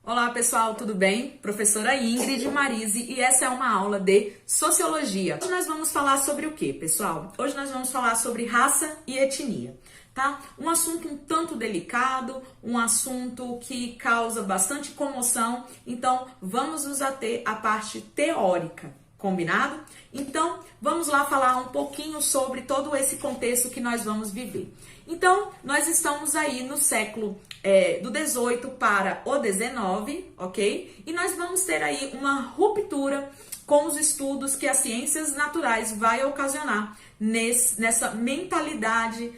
Olá pessoal, tudo bem? Professora Ingrid Marise e essa é uma aula de Sociologia. Hoje nós vamos falar sobre o que, pessoal? Hoje nós vamos falar sobre raça e etnia, tá? Um assunto um tanto delicado, um assunto que causa bastante comoção, então vamos nos ater à parte teórica. Combinado? Então, vamos lá falar um pouquinho sobre todo esse contexto que nós vamos viver. Então, nós estamos aí no século do 18 para o 19, ok? E nós vamos ter aí uma ruptura com os estudos que as ciências naturais vai ocasionar nessa mentalidade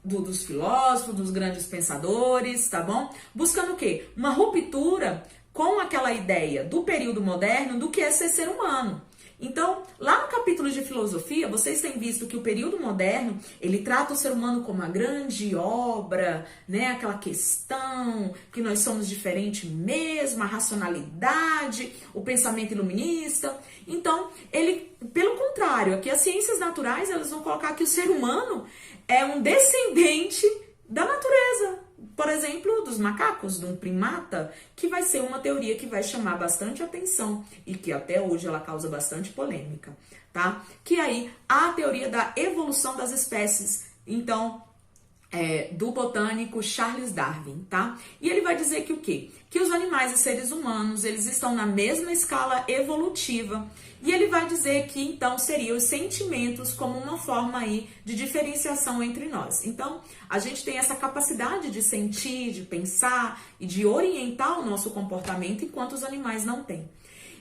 dos filósofos, dos grandes pensadores, tá bom? Buscando o quê? Uma ruptura com aquela ideia do período moderno do que é ser humano. Então, lá no capítulo de filosofia, vocês têm visto que o período moderno, ele trata o ser humano como uma grande obra, né? Aquela questão que nós somos diferentes mesmo, a racionalidade, o pensamento iluminista. Então, ele, pelo contrário, aqui as ciências naturais, elas vão colocar que o ser humano é um descendente da natureza. Por exemplo, dos macacos, de um primata, que vai ser uma teoria que vai chamar bastante atenção e que até hoje ela causa bastante polêmica, tá? Que aí a teoria da evolução das espécies, então, do botânico Charles Darwin, tá? E ele vai dizer que o quê? Que os animais e seres humanos, eles estão na mesma escala evolutiva. E ele vai dizer que, então, seriam os sentimentos como uma forma aí de diferenciação entre nós. Então, a gente tem essa capacidade de sentir, de pensar e de orientar o nosso comportamento, enquanto os animais não têm.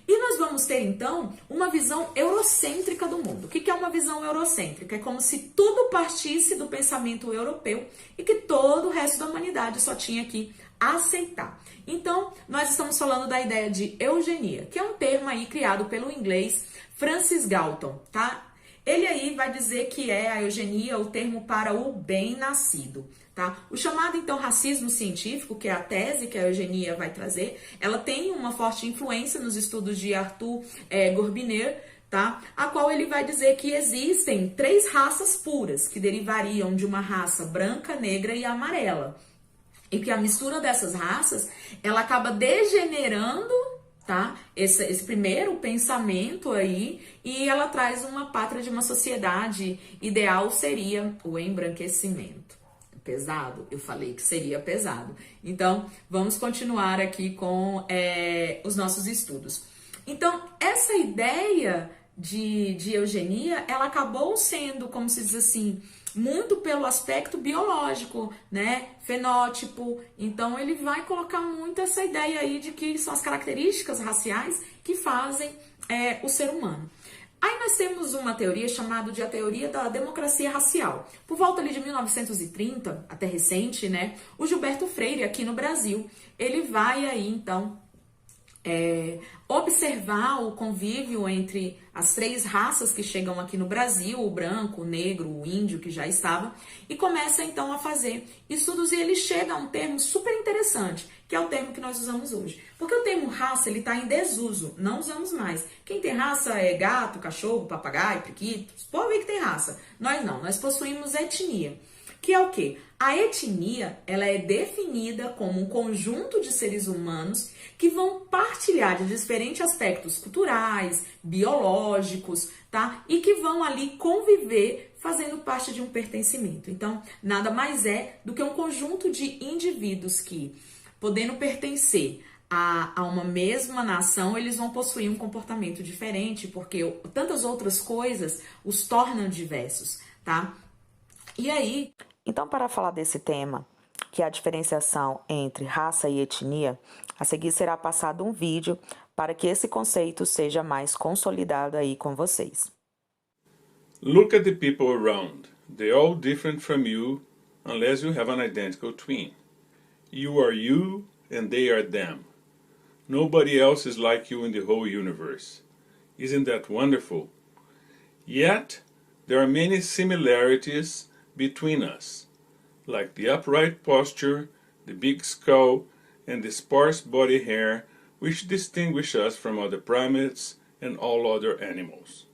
E nós vamos ter, então, uma visão eurocêntrica do mundo. O que é uma visão eurocêntrica? É como se tudo partisse do pensamento europeu e que todo o resto da humanidade só tinha que aceitar. Então, nós estamos falando da ideia de eugenia, que é um termo aí criado pelo inglês Francis Galton, tá? Ele aí vai dizer que a eugenia o termo para o bem-nascido, tá? O chamado, então, racismo científico, que é a tese que a eugenia vai trazer, ela tem uma forte influência nos estudos de Arthur Gorbiner, tá? A qual ele vai dizer que existem 3 raças puras, que derivariam de uma raça branca, negra e amarela. E que a mistura dessas raças, ela acaba degenerando, tá? Esse primeiro pensamento aí, e ela traz uma pátria de uma sociedade ideal, seria o embranquecimento. Pesado? Eu falei que seria pesado. Então, vamos continuar aqui com os nossos estudos. Então, essa ideia de eugenia, ela acabou sendo, como se diz assim, muito pelo aspecto biológico, né? Fenótipo. Então, ele vai colocar muito essa ideia aí de que são as características raciais que fazem o ser humano. Aí nós temos uma teoria chamada de a teoria da democracia racial. Por volta ali de 1930, até recente, né? O Gilberto Freire, aqui no Brasil, ele vai aí, então, observar o convívio entre as 3 raças que chegam aqui no Brasil, o branco, o negro, o índio, que já estava, e começa então a fazer estudos e ele chega a um termo super interessante, que é o termo que nós usamos hoje. Porque o termo raça, ele está em desuso, não usamos mais. Quem tem raça é gato, cachorro, papagaio, periquito, pode ver que tem raça. Nós não, nós possuímos etnia. Que é o quê? A etnia, ela é definida como um conjunto de seres humanos que vão partilhar de diferentes aspectos culturais, biológicos, tá? E que vão ali conviver fazendo parte de um pertencimento. Então, nada mais é do que um conjunto de indivíduos que, podendo pertencer a uma mesma nação, eles vão possuir um comportamento diferente, porque tantas outras coisas os tornam diversos, tá? E aí... Então, para falar desse tema, que é a diferenciação entre raça e etnia, a seguir será passado um vídeo para que esse conceito seja mais consolidado aí com vocês. Look at the people around. They're all different from you, unless you have an identical twin. You are you, and they are them. Nobody else is like you in the whole universe. Isn't that wonderful? Yet, there are many similarities between us, like the upright posture, the big skull, and the sparse body hair, which distinguish us from other primates and all other animals.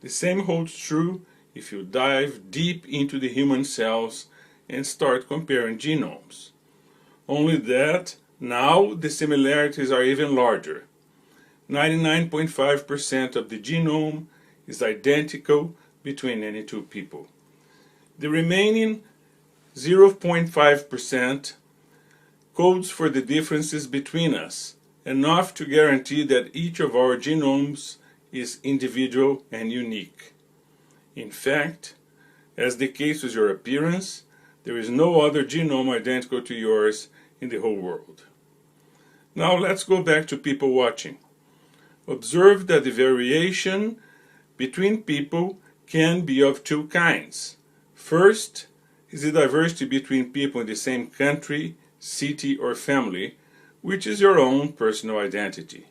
The same holds true if you dive deep into the human cells and start comparing genomes. Only that Now the similarities are even larger. 99.5% of the genome is identical between any two people. The remaining 0.5% codes for the differences between us, enough to guarantee that each of our genomes is individual and unique. In fact, as the case with your appearance, there is no other genome identical to yours in the whole world. Now let's go back to people watching. Observe that the variation between people can be of two kinds. First is the diversity between people in the same country, city, or family, which is your own personal identity.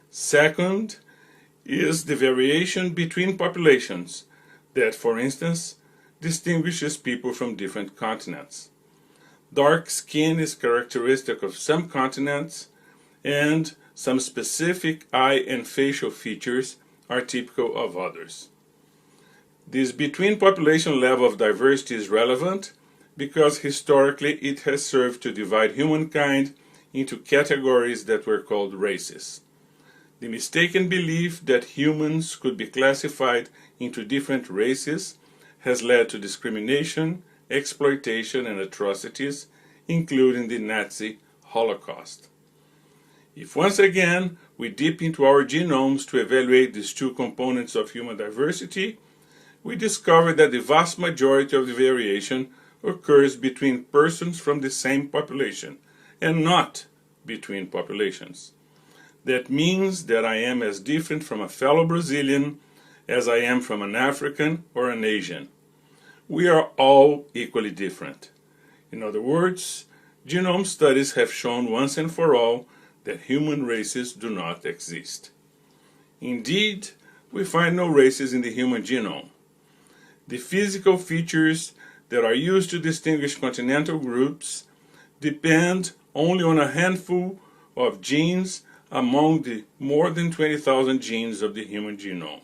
Second is the variation between populations that, for instance, distinguishes people from different continents. Dark skin is characteristic of some continents, and some specific eye and facial features are typical of others. This between population level of diversity is relevant because historically it has served to divide humankind into categories that were called races. The mistaken belief that humans could be classified into different races has led to discrimination, exploitation, and atrocities, including the Nazi Holocaust. If once again we dip into our genomes to evaluate these two components of human diversity, we discover that the vast majority of the variation occurs between persons from the same population and not between populations. That means that I am as different from a fellow Brazilian as I am from an African or an Asian. We are all equally different. In other words, genome studies have shown once and for all that human races do not exist. Indeed, we find no races in the human genome. The physical features that are used to distinguish continental groups depend only on a handful of genes among the more than 20,000 genes of the human genome.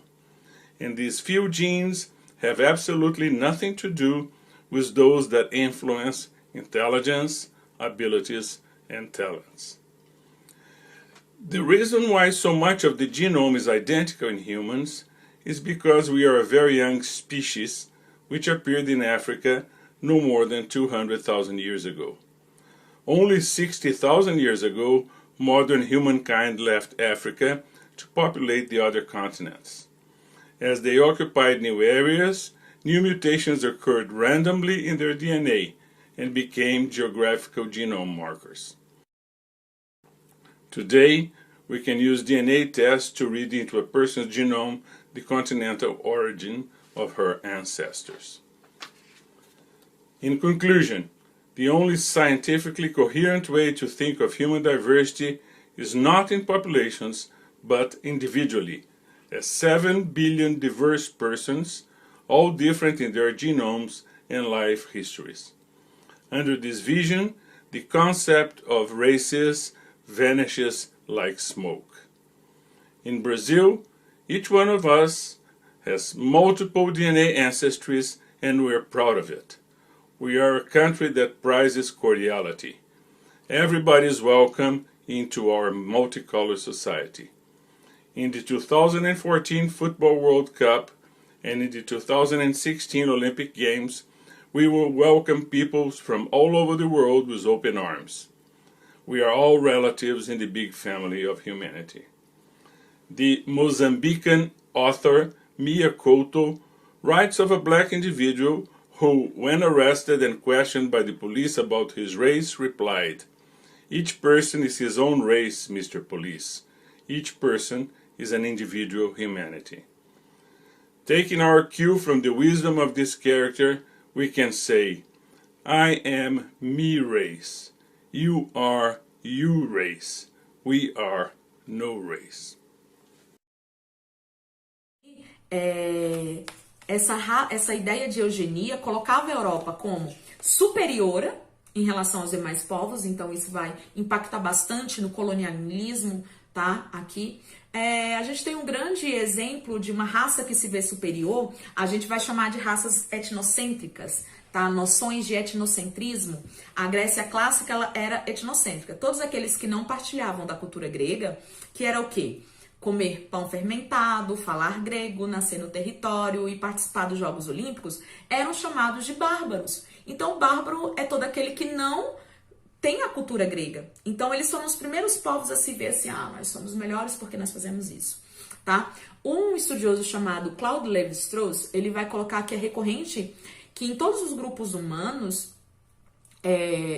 And these few genes have absolutely nothing to do with those that influence intelligence, abilities, and talents. The reason why so much of the genome is identical in humans is because we are a very young species which appeared in Africa no more than 200,000 years ago. Only 60,000 years ago, modern humankind left Africa to populate the other continents. As they occupied new areas, new mutations occurred randomly in their DNA and became geographical genome markers. Today, we can use DNA tests to read into a person's genome the continental origin of her ancestors. In conclusion, the only scientifically coherent way to think of human diversity is not in populations, but individually, as 7 billion diverse persons, all different in their genomes and life histories. Under this vision, the concept of races vanishes like smoke. In Brazil, each one of us has multiple DNA ancestries, and we're proud of it. We are a country that prizes cordiality. Everybody is welcome into our multicolor society. In the 2014 Football World Cup and in the 2016 Olympic Games, we will welcome people from all over the world with open arms. We are all relatives in the big family of humanity. The Mozambican author Mia Couto writes of a black individual who, when arrested and questioned by the police about his race, replied, "Each person is his own race, Mr. Police. Each person is an individual humanity." Taking our cue from the wisdom of this character, we can say, I am me race. You are you race. We are no race. Essa ideia de eugenia colocava a Europa como superior em relação aos demais povos, então isso vai impactar bastante no colonialismo, tá? Aqui. A gente tem um grande exemplo de uma raça que se vê superior, a gente vai chamar de raças etnocêntricas, tá? Noções de etnocentrismo, a Grécia clássica ela era etnocêntrica. Todos aqueles que não partilhavam da cultura grega, que era o quê? Comer pão fermentado, falar grego, nascer no território e participar dos Jogos Olímpicos, eram chamados de bárbaros. Então, o bárbaro é todo aquele que não tem a cultura grega. Então, eles foram os primeiros povos a se ver assim, nós somos melhores porque nós fazemos isso, tá? Um estudioso chamado Claude Lévi-Strauss, ele vai colocar que é recorrente que em todos os grupos humanos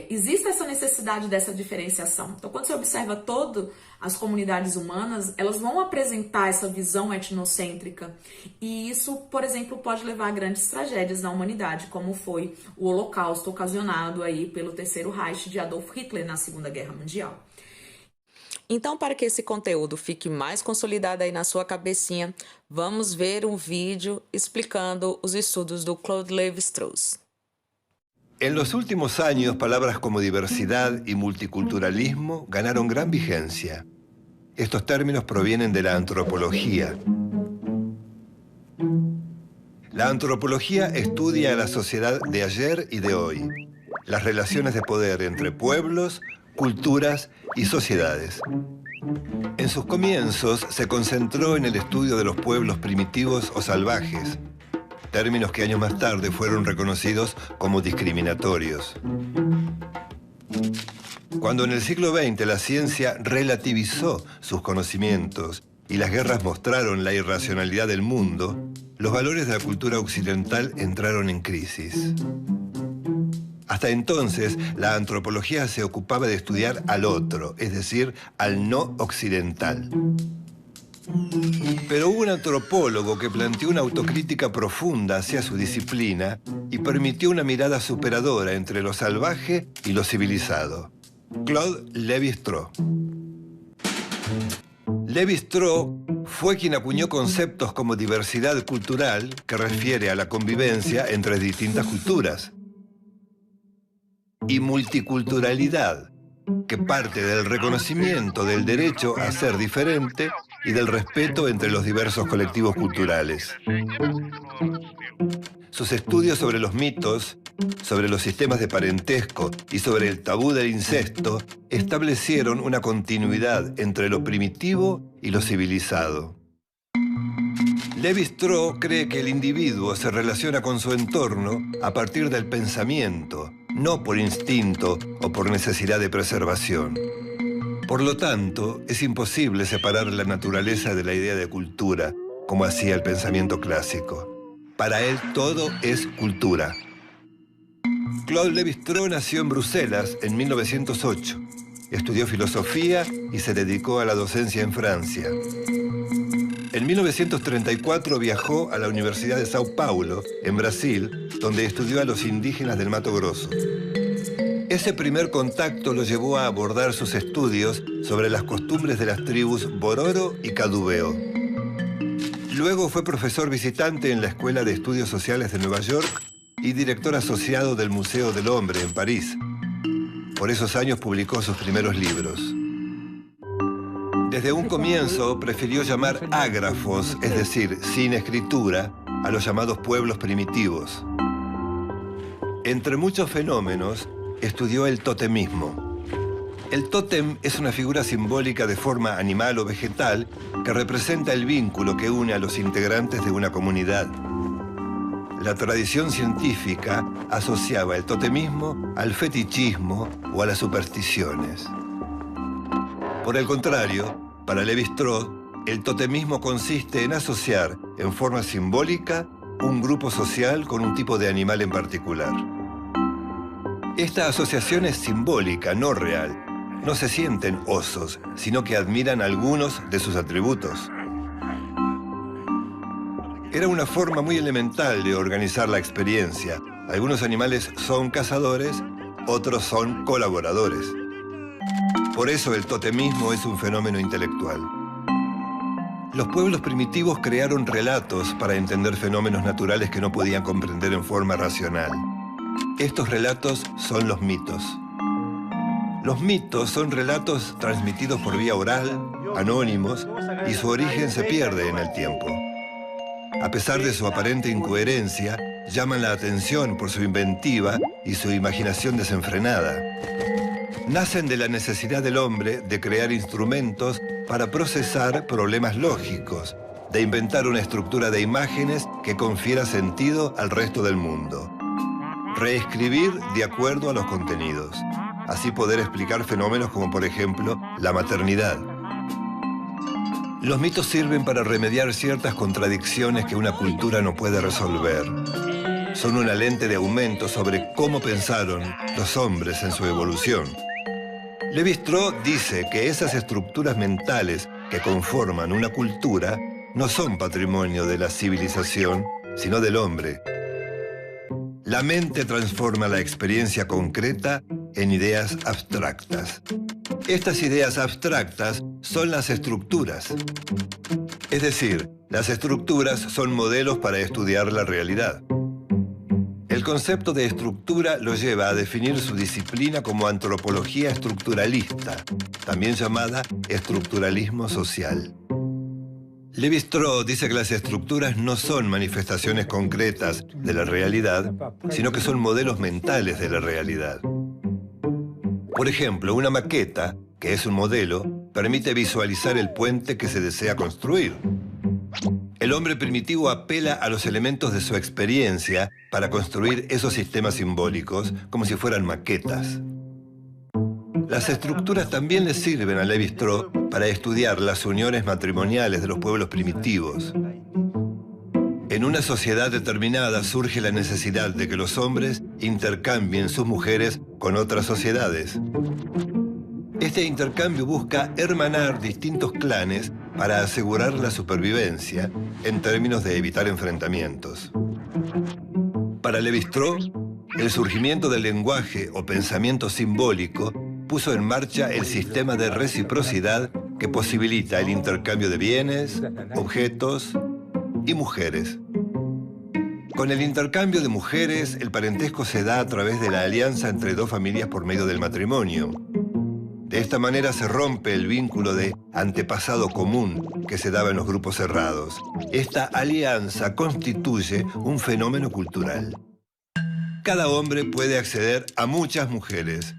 existe essa necessidade dessa diferenciação. Então, quando você observa todas as comunidades humanas, elas vão apresentar essa visão etnocêntrica. E isso, por exemplo, pode levar a grandes tragédias na humanidade, como foi o Holocausto ocasionado aí pelo Terceiro Reich de Adolf Hitler na Segunda Guerra Mundial. Então, para que esse conteúdo fique mais consolidado aí na sua cabecinha, vamos ver um vídeo explicando os estudos do Claude Lévi-Strauss. En los últimos años, palabras como diversidad y multiculturalismo ganaron gran vigencia. Estos términos provienen de la antropología. La antropología estudia a la sociedad de ayer y de hoy, las relaciones de poder entre pueblos, culturas y sociedades. En sus comienzos se concentró en el estudio de los pueblos primitivos o salvajes, términos que años más tarde fueron reconocidos como discriminatorios. Cuando en el siglo XX la ciencia relativizó sus conocimientos y las guerras mostraron la irracionalidad del mundo, los valores de la cultura occidental entraron en crisis. Hasta entonces, la antropología se ocupaba de estudiar al otro, es decir, al no occidental. Pero hubo un antropólogo que planteó una autocrítica profunda hacia su disciplina y permitió una mirada superadora entre lo salvaje y lo civilizado. Claude Lévi-Strauss. Lévi-Strauss fue quien acuñó conceptos como diversidad cultural, que refiere a la convivencia entre distintas culturas, y multiculturalidad, que parte del reconocimiento del derecho a ser diferente y del respeto entre los diversos colectivos culturales. Sus estudios sobre los mitos, sobre los sistemas de parentesco y sobre el tabú del incesto establecieron una continuidad entre lo primitivo y lo civilizado. Lévi-Strauss cree que el individuo se relaciona con su entorno a partir del pensamiento, no por instinto o por necesidad de preservación. Por lo tanto, es imposible separar la naturaleza de la idea de cultura, como hacía el pensamiento clásico. Para él todo es cultura. Claude Lévi-Strauss nació en Bruselas en 1908. Estudió filosofía y se dedicó a la docencia en Francia. En 1934 viajó a la Universidad de Sao Paulo, en Brasil, donde estudió a los indígenas del Mato Grosso. Ese primer contacto lo llevó a abordar sus estudios sobre las costumbres de las tribus Bororo y Cadubeo. Luego fue profesor visitante en la Escuela de Estudios Sociales de Nueva York y director asociado del Museo del Hombre en París. Por esos años publicó sus primeros libros. Desde un comienzo prefirió llamar ágrafos, es decir, sin escritura, a los llamados pueblos primitivos. Entre muchos fenómenos, estudió el totemismo. El tótem es una figura simbólica de forma animal o vegetal que representa el vínculo que une a los integrantes de una comunidad. La tradición científica asociaba el totemismo al fetichismo o a las supersticiones. Por el contrario, para Lévi-Strauss, el totemismo consiste en asociar en forma simbólica un grupo social con un tipo de animal en particular. Esta asociación es simbólica, no real. No se sienten osos, sino que admiran algunos de sus atributos. Era una forma muy elemental de organizar la experiencia. Algunos animales son cazadores, otros son colaboradores. Por eso el totemismo es un fenómeno intelectual. Los pueblos primitivos crearon relatos para entender fenómenos naturales que no podían comprender en forma racional. Estos relatos son los mitos. Los mitos son relatos transmitidos por vía oral, anónimos, y su origen se pierde en el tiempo. A pesar de su aparente incoherencia, llaman la atención por su inventiva y su imaginación desenfrenada. Nacen de la necesidad del hombre de crear instrumentos para procesar problemas lógicos, de inventar una estructura de imágenes que confiera sentido al resto del mundo. Reescribir de acuerdo a los contenidos. Así poder explicar fenómenos como, por ejemplo, la maternidad. Los mitos sirven para remediar ciertas contradicciones que una cultura no puede resolver. Son una lente de aumento sobre cómo pensaron los hombres en su evolución. Lévi-Strauss dice que esas estructuras mentales que conforman una cultura no son patrimonio de la civilización, sino del hombre. La mente transforma la experiencia concreta en ideas abstractas. Estas ideas abstractas son las estructuras. Es decir, las estructuras son modelos para estudiar la realidad. El concepto de estructura lo lleva a definir su disciplina como antropología estructuralista, también llamada estructuralismo social. Lévi-Strauss dice que las estructuras no son manifestaciones concretas de la realidad, sino que son modelos mentales de la realidad. Por ejemplo, una maqueta, que es un modelo, permite visualizar el puente que se desea construir. El hombre primitivo apela a los elementos de su experiencia para construir esos sistemas simbólicos como si fueran maquetas. Las estructuras también le sirven a Lévi-Strauss para estudiar las uniones matrimoniales de los pueblos primitivos. En una sociedad determinada surge la necesidad de que los hombres intercambien sus mujeres con otras sociedades. Este intercambio busca hermanar distintos clanes para asegurar la supervivencia en términos de evitar enfrentamientos. Para Lévi-Strauss, el surgimiento del lenguaje o pensamiento simbólico puso en marcha el sistema de reciprocidad que posibilita el intercambio de bienes, objetos y mujeres. Con el intercambio de mujeres, el parentesco se da a través de la alianza entre dos familias por medio del matrimonio. De esta manera se rompe el vínculo de antepasado común que se daba en los grupos cerrados. Esta alianza constituye un fenómeno cultural. Cada hombre puede acceder a muchas mujeres,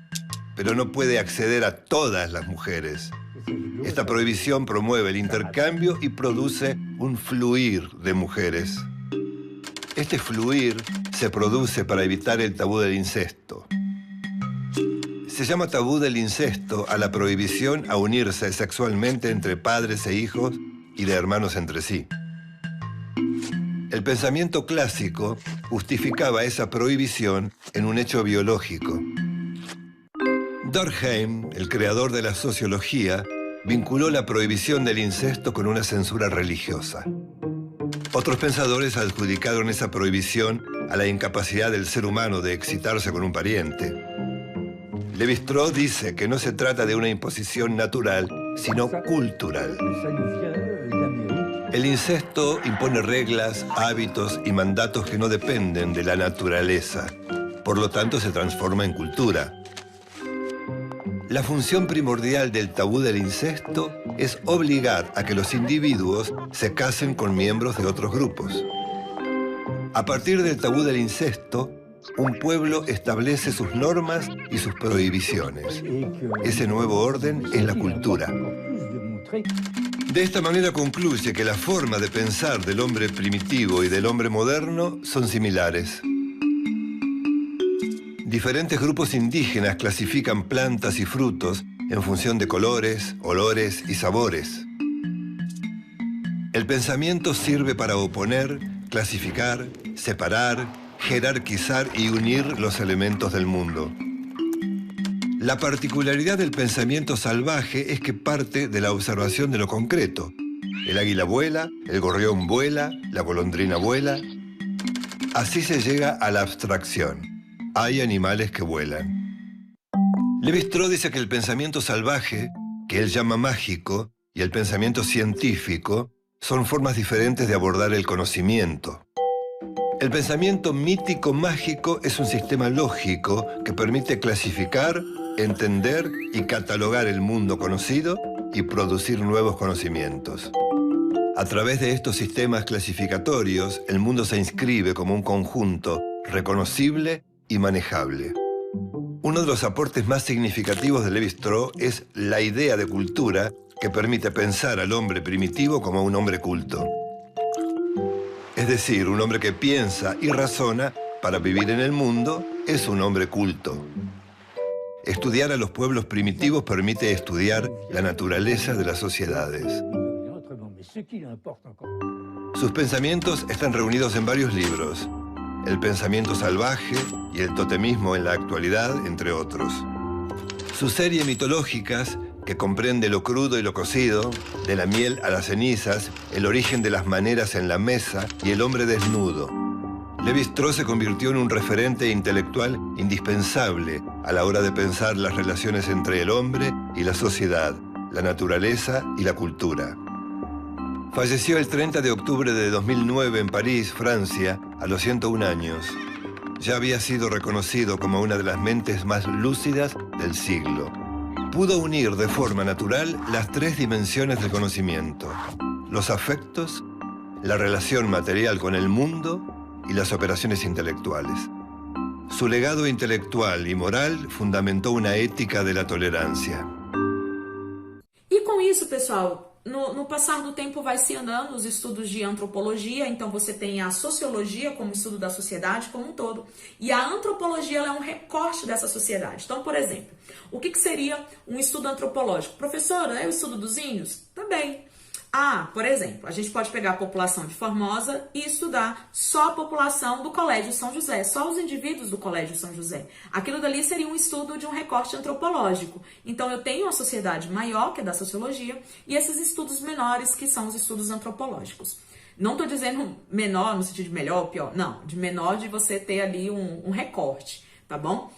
pero no puede acceder a todas las mujeres. Esta prohibición promueve el intercambio y produce un fluir de mujeres. Este fluir se produce para evitar el tabú del incesto. Se llama tabú del incesto a la prohibición a unirse sexualmente entre padres e hijos y de hermanos entre sí. El pensamiento clásico justificaba esa prohibición en un hecho biológico. Durkheim, el creador de la sociología, vinculó la prohibición del incesto con una censura religiosa. Otros pensadores adjudicaron esa prohibición a la incapacidad del ser humano de excitarse con un pariente. Lévi-Strauss dice que no se trata de una imposición natural, sino cultural. El incesto impone reglas, hábitos y mandatos que no dependen de la naturaleza. Por lo tanto, se transforma en cultura. La función primordial del tabú del incesto es obligar a que los individuos se casen con miembros de otros grupos. A partir del tabú del incesto, un pueblo establece sus normas y sus prohibiciones. Ese nuevo orden es la cultura. De esta manera concluye que la forma de pensar del hombre primitivo y del hombre moderno son similares. Diferentes grupos indígenas clasifican plantas y frutos en función de colores, olores y sabores. El pensamiento sirve para oponer, clasificar, separar, jerarquizar y unir los elementos del mundo. La particularidad del pensamiento salvaje es que parte de la observación de lo concreto. El águila vuela, el gorrión vuela, la golondrina vuela. Así se llega a la abstracción. Hay animales que vuelan. Lévi-Strauss dice que el pensamiento salvaje, que él llama mágico, y el pensamiento científico son formas diferentes de abordar el conocimiento. El pensamiento mítico-mágico es un sistema lógico que permite clasificar, entender y catalogar el mundo conocido y producir nuevos conocimientos. A través de estos sistemas clasificatorios, el mundo se inscribe como un conjunto reconocible y manejable. Uno de los aportes más significativos de Lévi-Strauss es la idea de cultura que permite pensar al hombre primitivo como un hombre culto. Es decir, un hombre que piensa y razona para vivir en el mundo es un hombre culto. Estudiar a los pueblos primitivos permite estudiar la naturaleza de las sociedades. Sus pensamientos están reunidos en varios libros: El pensamiento salvaje y el totemismo en la actualidad, entre otros. Su serie mitológicas, que comprende lo crudo y lo cocido, de la miel a las cenizas, el origen de las maneras en la mesa y el hombre desnudo. Lévi-Strauss se convirtió en un referente intelectual indispensable a la hora de pensar las relaciones entre el hombre y la sociedad, la naturaleza y la cultura. Falleció el 30 de octubre de 2009 en París, Francia, a los 101 años. Ya había sido reconocido como una de las mentes más lúcidas del siglo. Pudo unir de forma natural las tres dimensiones del conocimiento: los afectos, la relación material con el mundo y las operaciones intelectuales. Su legado intelectual y moral fundamentó una ética de la tolerancia. E com isso, pessoal, no passar do tempo vai se andando os estudos de antropologia, então você tem a sociologia como estudo da sociedade como um todo, e a antropologia ela é um recorte dessa sociedade. Então, por exemplo, o que seria um estudo antropológico? Professora, é o estudo dos índios? Também. Por exemplo, a gente pode pegar a população de Formosa e estudar só a população do Colégio São José, só os indivíduos do Colégio São José. Aquilo dali seria um estudo de um recorte antropológico. Então eu tenho uma sociedade maior, que é da sociologia, e esses estudos menores, que são os estudos antropológicos. Não estou dizendo menor no sentido de melhor ou pior, não, de menor de você ter ali um recorte, tá bom?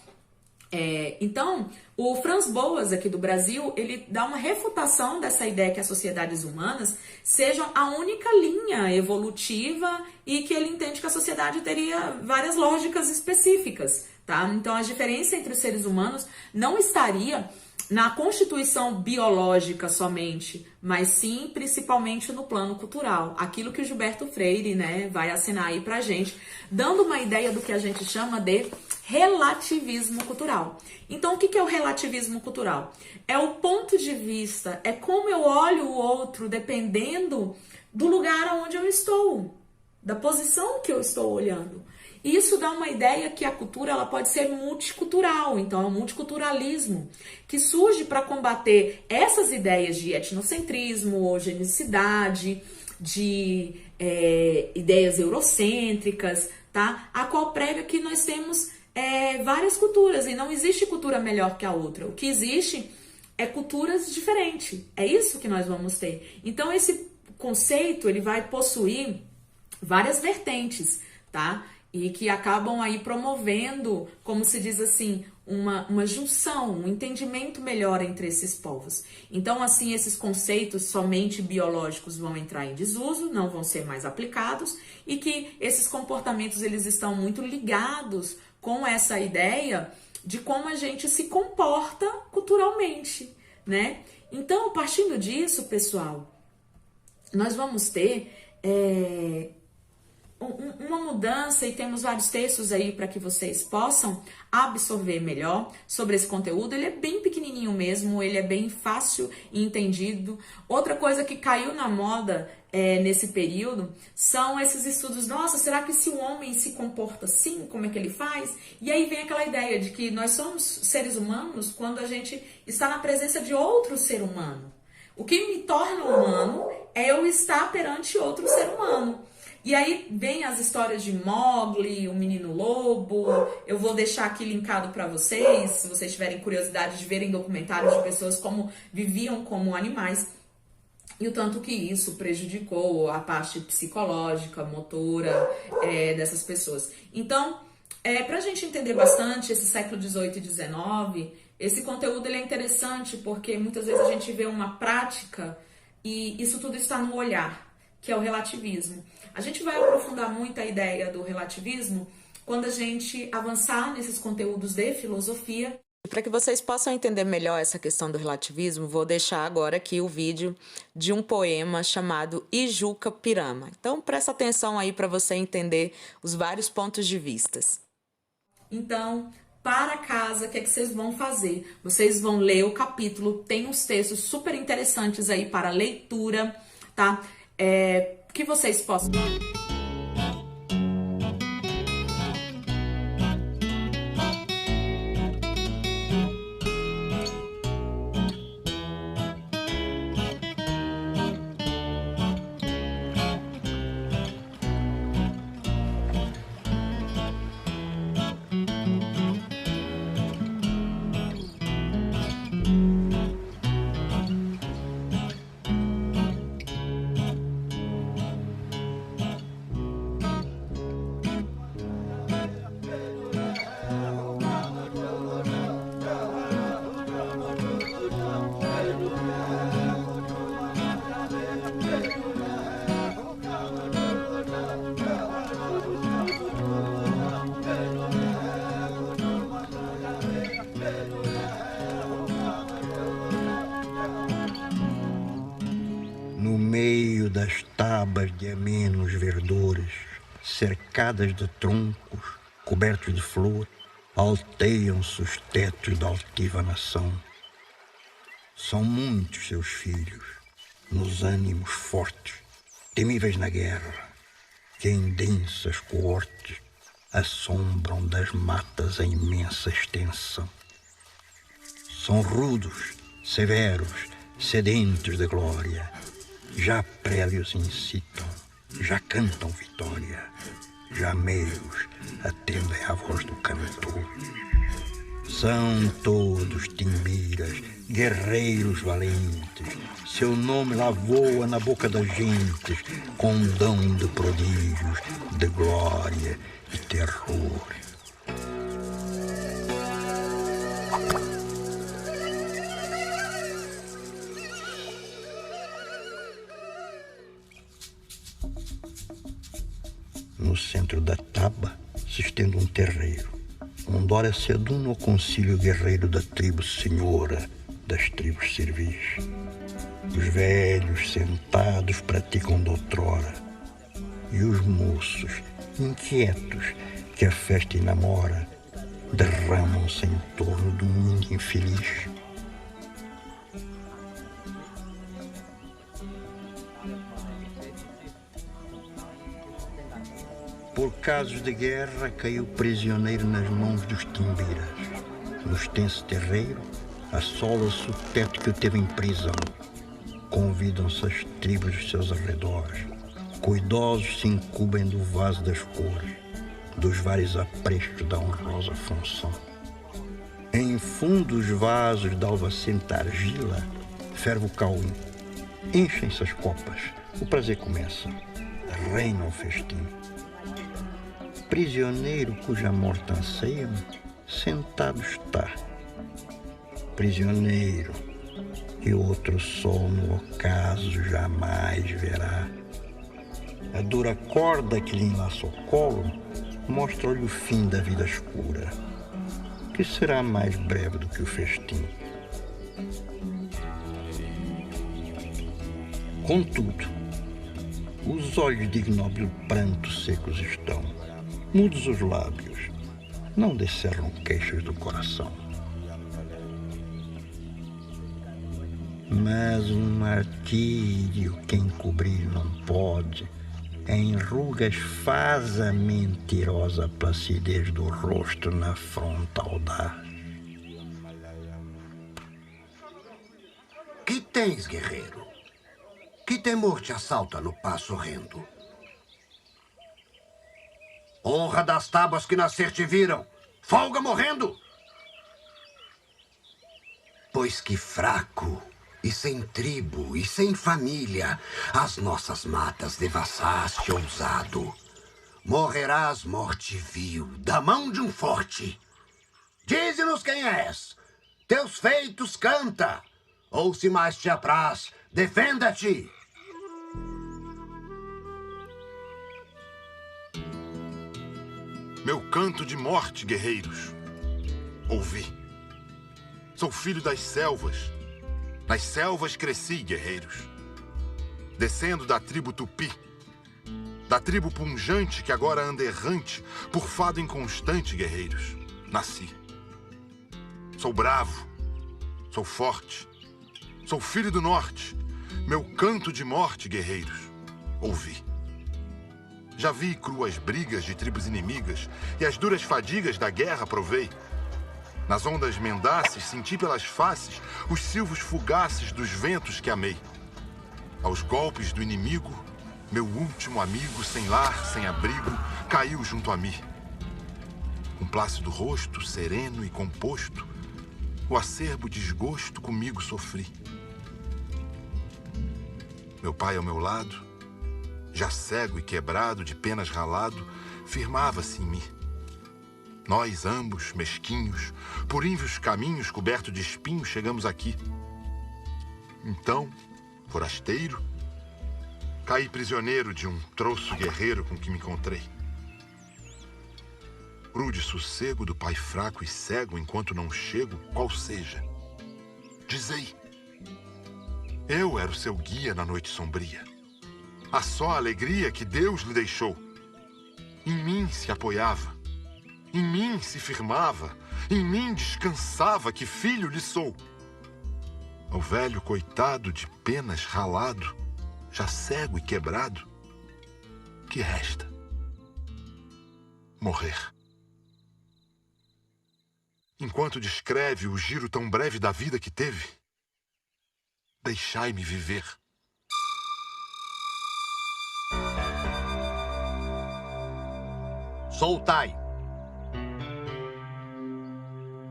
Então, o Franz Boas, aqui do Brasil, ele dá uma refutação dessa ideia que as sociedades humanas sejam a única linha evolutiva e que ele entende que a sociedade teria várias lógicas específicas, tá? Então, a diferença entre os seres humanos não estaria na constituição biológica somente, mas sim, principalmente no plano cultural. Aquilo que o Gilberto Freire, né, vai assinar aí pra gente, dando uma ideia do que a gente chama de relativismo cultural. Então, o que é o relativismo cultural? É o ponto de vista, é como eu olho o outro dependendo do lugar onde eu estou, da posição que eu estou olhando. E isso dá uma ideia que a cultura ela pode ser multicultural, então é o multiculturalismo, que surge para combater essas ideias de etnocentrismo, eugenicidade, de ideias eurocêntricas, tá? A qual prega que nós temos várias culturas e não existe cultura melhor que a outra. O que existe é culturas diferentes. É isso que nós vamos ter. Então esse conceito ele vai possuir várias vertentes, tá? E que acabam aí promovendo, como se diz assim, uma junção, um entendimento melhor entre esses povos. Então, assim, esses conceitos somente biológicos vão entrar em desuso, não vão ser mais aplicados, e que esses comportamentos eles estão muito ligados com essa ideia de como a gente se comporta culturalmente, né? Então, partindo disso, pessoal, nós vamos ter uma mudança, e temos vários textos aí para que vocês possam absorver melhor sobre esse conteúdo. Ele é bem pequenininho mesmo, ele é bem fácil e entendido. Outra coisa que caiu na moda nesse período são esses estudos. Nossa, será que se o homem se comporta assim, como é que ele faz? E aí vem aquela ideia de que nós somos seres humanos quando a gente está na presença de outro ser humano. O que me torna humano é eu estar perante outro ser humano. E aí vem as histórias de Mowgli, o Menino Lobo. Eu vou deixar aqui linkado para vocês, se vocês tiverem curiosidade de verem documentários de pessoas como viviam como animais. E o tanto que isso prejudicou a parte psicológica, motora dessas pessoas. Então, para a gente entender bastante esse século XVIII e XIX, esse conteúdo ele é interessante porque muitas vezes a gente vê uma prática e isso tudo está no olhar, que é o relativismo. A gente vai aprofundar muito a ideia do relativismo quando a gente avançar nesses conteúdos de filosofia. Para que vocês possam entender melhor essa questão do relativismo, vou deixar agora aqui o vídeo de um poema chamado Ijuca Pirama. Então presta atenção aí para você entender os vários pontos de vistas. Então, para casa, o que é que vocês vão fazer? Vocês vão ler o capítulo, tem uns textos super interessantes aí para leitura, tá? Que vocês possam... No meio das tabas de amenos verdores, cercadas de troncos, cobertos de flor, alteiam-se os tetos da altiva nação. São muitos seus filhos, nos ânimos fortes, temíveis na guerra, que em densas coortes assombram das matas a imensa extensão. São rudos, severos, sedentos de glória, já prélios incitam, já cantam vitória, já meios atendem à voz do cantor. São todos timbiras, guerreiros valentes, seu nome lá voa na boca das gentes, com dom de prodígios, de glória e terror. No centro da taba se estende um terreiro, onde ora se aduna o concílio guerreiro da tribo senhora das tribos servis. Os velhos sentados praticam doutrora, e os moços, inquietos, que a festa enamora, derramam-se em torno do mundo infeliz. Por casos de guerra, caiu prisioneiro nas mãos dos timbiras. No extenso terreiro, assola-se o teto que o teve em prisão. Convidam-se as tribos dos seus arredores. Cuidosos se incumbem do vaso das cores, dos vários aprestos da honrosa função. Em fundos vasos de alvacenta argila, ferve o cauim. Enchem-se as copas, o prazer começa. Reina o festim. Prisioneiro cuja morte anseiam, sentado está. Prisioneiro que outro sol no ocaso jamais verá. A dura corda que lhe enlaça o colo mostra-lhe o fim da vida escura, que será mais breve do que o festim. Contudo, os olhos de ignóbil pranto secos estão, mudos os lábios, não descerram queixas do coração. Mas um martírio que encobrir não pode, em rugas faz a mentirosa placidez do rosto na fronte audaz. Que tens, guerreiro? Que temor te assalta no passo horrendo? Honra das tábuas que nascer te viram, folga morrendo! Pois que fraco, e sem tribo, e sem família, as nossas matas devassaste ousado. Morrerás morte vil, da mão de um forte. Dize-nos quem és, teus feitos canta, ou se mais te apraz, defenda-te. Meu canto de morte, guerreiros. Ouvi. Sou filho das selvas. Nas selvas cresci, guerreiros. Descendo da tribo Tupi, da tribo punjante que agora anda errante por fado inconstante, guerreiros. Nasci. Sou bravo, sou forte, sou filho do norte. Meu canto de morte, guerreiros, ouvi. Já vi cruas brigas de tribos inimigas e as duras fadigas da guerra provei. Nas ondas mendaces senti pelas faces os silvos fugaces dos ventos que amei. Aos golpes do inimigo, meu último amigo, sem lar, sem abrigo, caiu junto a mim. Com plácido rosto, sereno e composto, o acerbo desgosto comigo sofri. Meu pai ao meu lado, já cego e quebrado, de penas ralado, firmava-se em mim. Nós ambos, mesquinhos, por ínvios caminhos cobertos de espinhos, chegamos aqui. Então, forasteiro, caí prisioneiro de um troço guerreiro com que me encontrei. Rude sossego do pai fraco e cego, enquanto não chego, qual seja. Dizei, eu era o seu guia na noite sombria. A só alegria que Deus lhe deixou. Em mim se apoiava, em mim se firmava, em mim descansava, que filho lhe sou. Ao velho coitado de penas ralado, já cego e quebrado, que resta? Morrer. Enquanto descreve o giro tão breve da vida que teve, deixai-me viver. Soltai!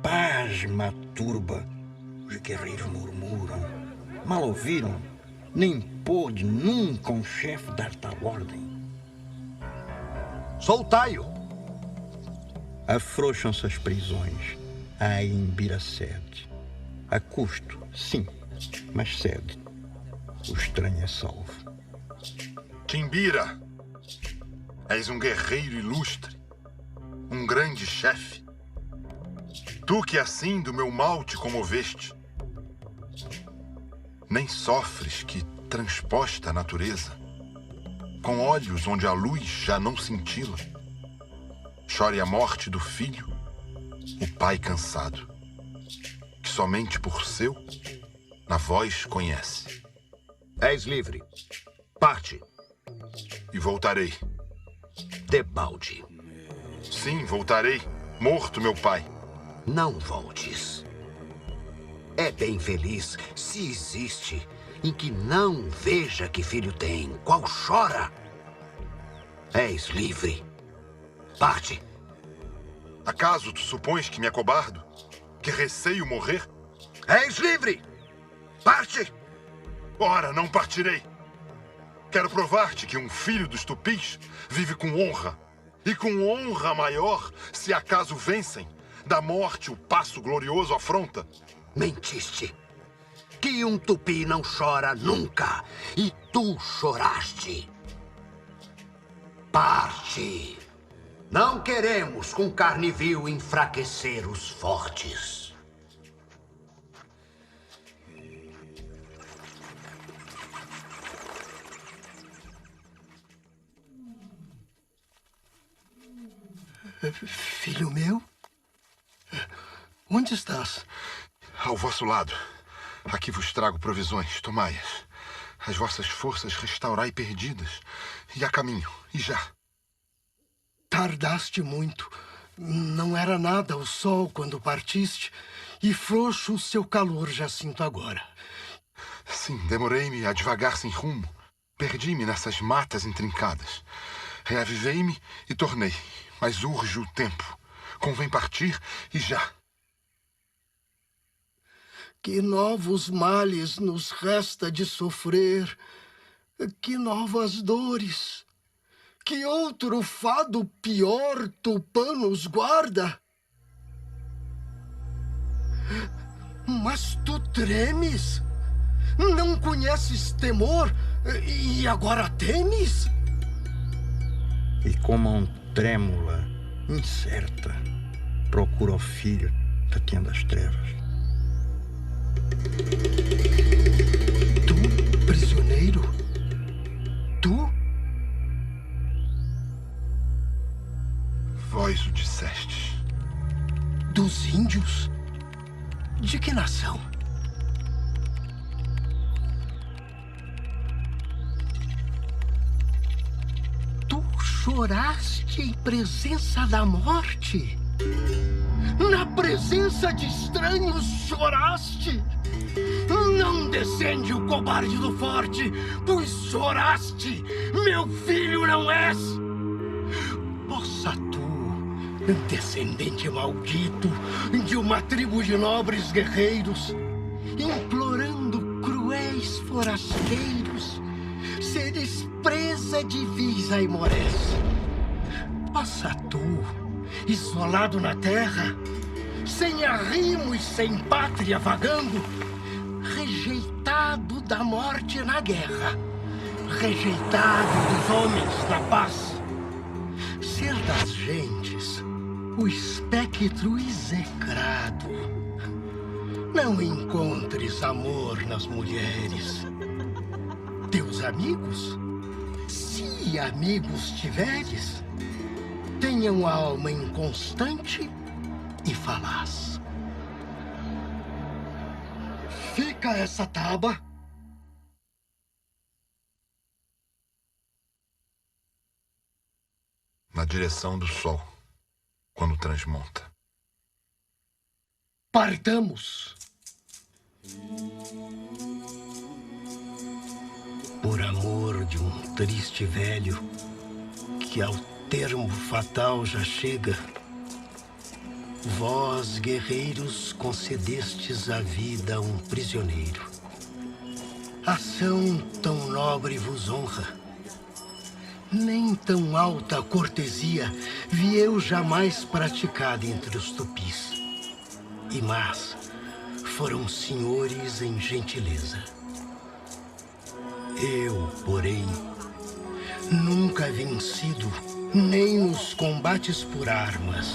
Pasma turba, os guerreiros murmuram. Mal ouviram, nem pôde nunca um chefe dar tal ordem. Soltai-o! Afrouxam-se as prisões a Imbira cede. A custo, sim, mas cede. O estranho é salvo. Timbira, és um guerreiro ilustre, um grande chefe. Tu que assim do meu mal te comoveste. Nem sofres que transposta a natureza, com olhos onde a luz já não cintila. Chore a morte do filho, o pai cansado, que somente por seu, na voz conhece. És livre. Parte. E voltarei. Debalde. Sim, voltarei. Morto, meu pai. Não voltes. É bem feliz se existe em que não veja que filho tem, qual chora. És livre. Parte. Acaso tu supões que me acobardo? Que receio morrer? És livre. Parte. Ora, não partirei. Quero provar-te que um filho dos tupis vive com honra. E com honra maior, se acaso vencem, da morte o passo glorioso afronta. Mentiste. Que um tupi não chora nunca. E tu choraste. Parte. Não queremos com carne vil enfraquecer os fortes. Filho meu? Onde estás? Ao vosso lado. Aqui vos trago provisões, tomai-as. As vossas forças restaurai perdidas. E a caminho, e já. Tardaste muito. Não era nada o sol quando partiste, e frouxo o seu calor já sinto agora. Sim, demorei-me a devagar sem rumo. Perdi-me nessas matas intrincadas. Reavivei-me e tornei, mas urge o tempo. Convém partir e já. Que novos males nos resta de sofrer, que novas dores, que outro fado pior Tupã nos guarda. Mas tu tremes? Não conheces temor e agora temes? E com mão trêmula, incerta, procura o filho da tenda das trevas. choraste em presença da morte? Na presença de estranhos choraste? Não descende o cobarde do forte, pois choraste, meu filho não és. Possa tu, descendente maldito de uma tribo de nobres guerreiros, implorando cruéis forasteiros, seres presa de vis aimorés. Possa tu, isolado na terra, sem arrimo e sem pátria vagando, rejeitado da morte na guerra, rejeitado dos homens na paz, ser das gentes o espectro execrado. Não encontres amor nas mulheres. Teus amigos, se amigos tiveres, tenham alma inconstante e falaz. Fica essa taba. Na direção do sol, quando transmonta. Partamos. Por amor de um triste velho que ao termo fatal já chega, vós, guerreiros, concedestes a vida a um prisioneiro. Ação tão nobre vos honra. Nem tão alta cortesia vi eu jamais praticada entre os tupis. E mas foram senhores em gentileza. Eu, porém, nunca vencido nem nos combates por armas,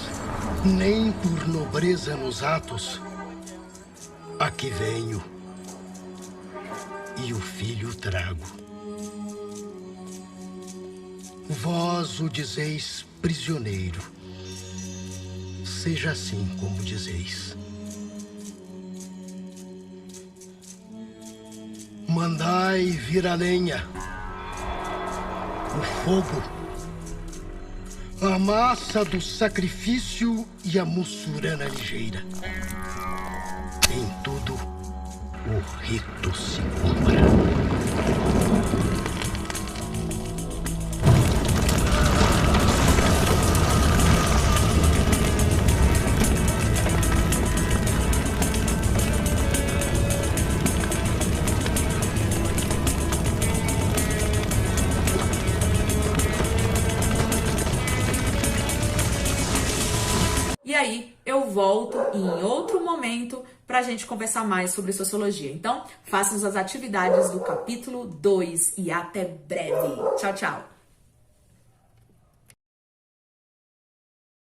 nem por nobreza nos atos, aqui venho e o filho trago. Vós o dizeis prisioneiro, seja assim como dizeis. Mandai vir a lenha, o fogo, a massa do sacrifício e a mussurana ligeira. Em tudo, o rito se cumpra. E aí, eu volto em outro momento para a gente conversar mais sobre sociologia. Então, façam as atividades do capítulo 2 e até breve. Tchau, tchau!